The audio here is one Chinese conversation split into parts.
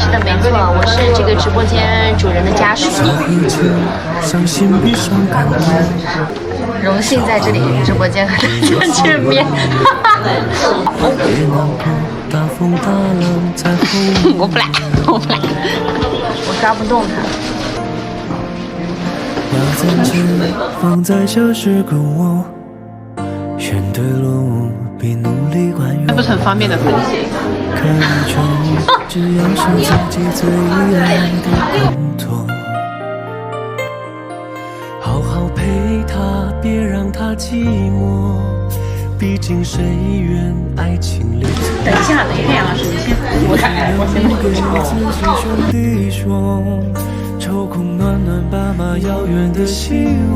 是的，没错，我是这个直播间主人的家属。荣幸在这里直播间和大家见面。我不来，我不来，我抓不动他。放在小时跟我选对路，比努力还远。不是很方便的分析。可以就只要是自己最爱的工作，好好陪他，别让他寂寞。毕竟谁愿爱情里？等一下，等一下啊，是你先，我看，我先兄弟说，抽空暖暖爸妈遥远的希望。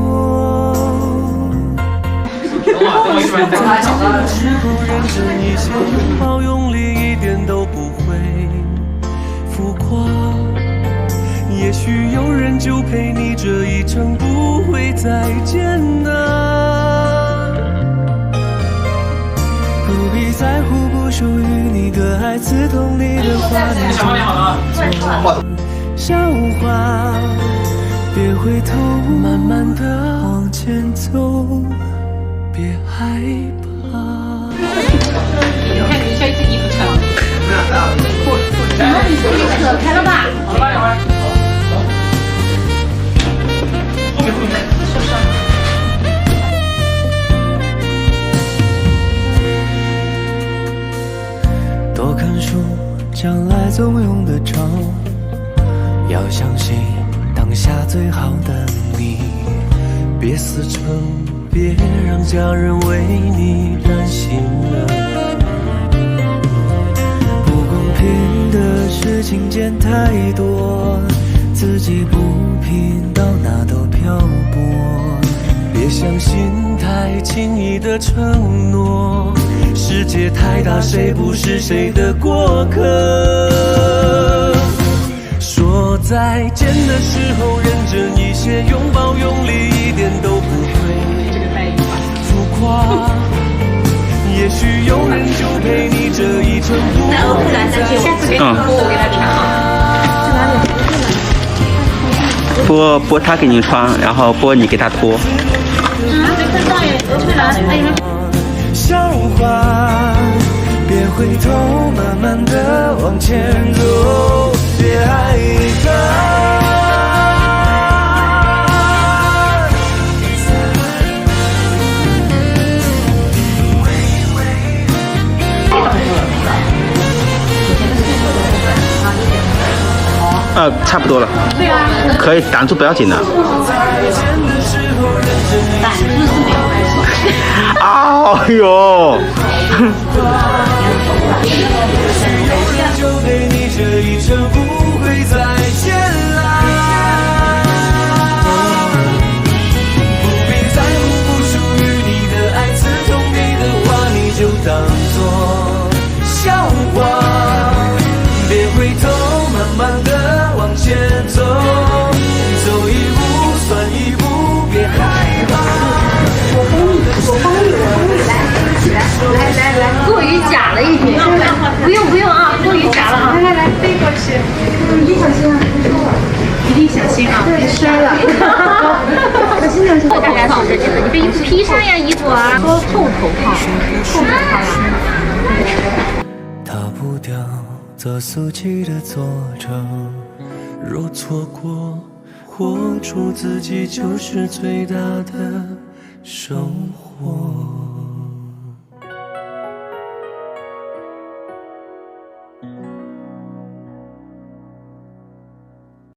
时候认真一些，拥抱用力一点都不会浮夸。也许有人就陪你这一程，不会再见的。不必在乎不属于你的爱，刺痛你的话，你就当笑话。别回头，慢慢的往前走，别害怕。你看你下一件衣服穿了。扯开了吧？多看书，将来总用得着。要相信当下最好的你，别死撑，别让家人为你担心了。不公平的事情见太多，自己不拼到哪都漂泊。别相信太轻易的承诺，世界太大，谁不是谁的过客？说再见的时候认真一些，拥抱用力一点都不会浮夸。也许有人就陪你这一程，不会再见。我给他穿。播他给你穿，然后播你给他脱。笑话，别回头，慢慢的往前走，别害怕。差不多了。对啊。可以挡住，不要紧的。挡住是没有关系。哎呦！就陪你这一程，不会再见啦。不必在乎不属于你的爱，刺痛你的话，你就当作笑话。别回头，慢慢的往前走，走一步算一步，别害怕。我帮你，来，过于假了一点。不用啊，过于假了啊。来，背过去。一定小心啊，一定小心啊，别摔了。小心点，大概是这个。你这披上呀衣服啊，说后头套呀。逃不掉做俗气的作者，若错过，活出自己就是最大的收获。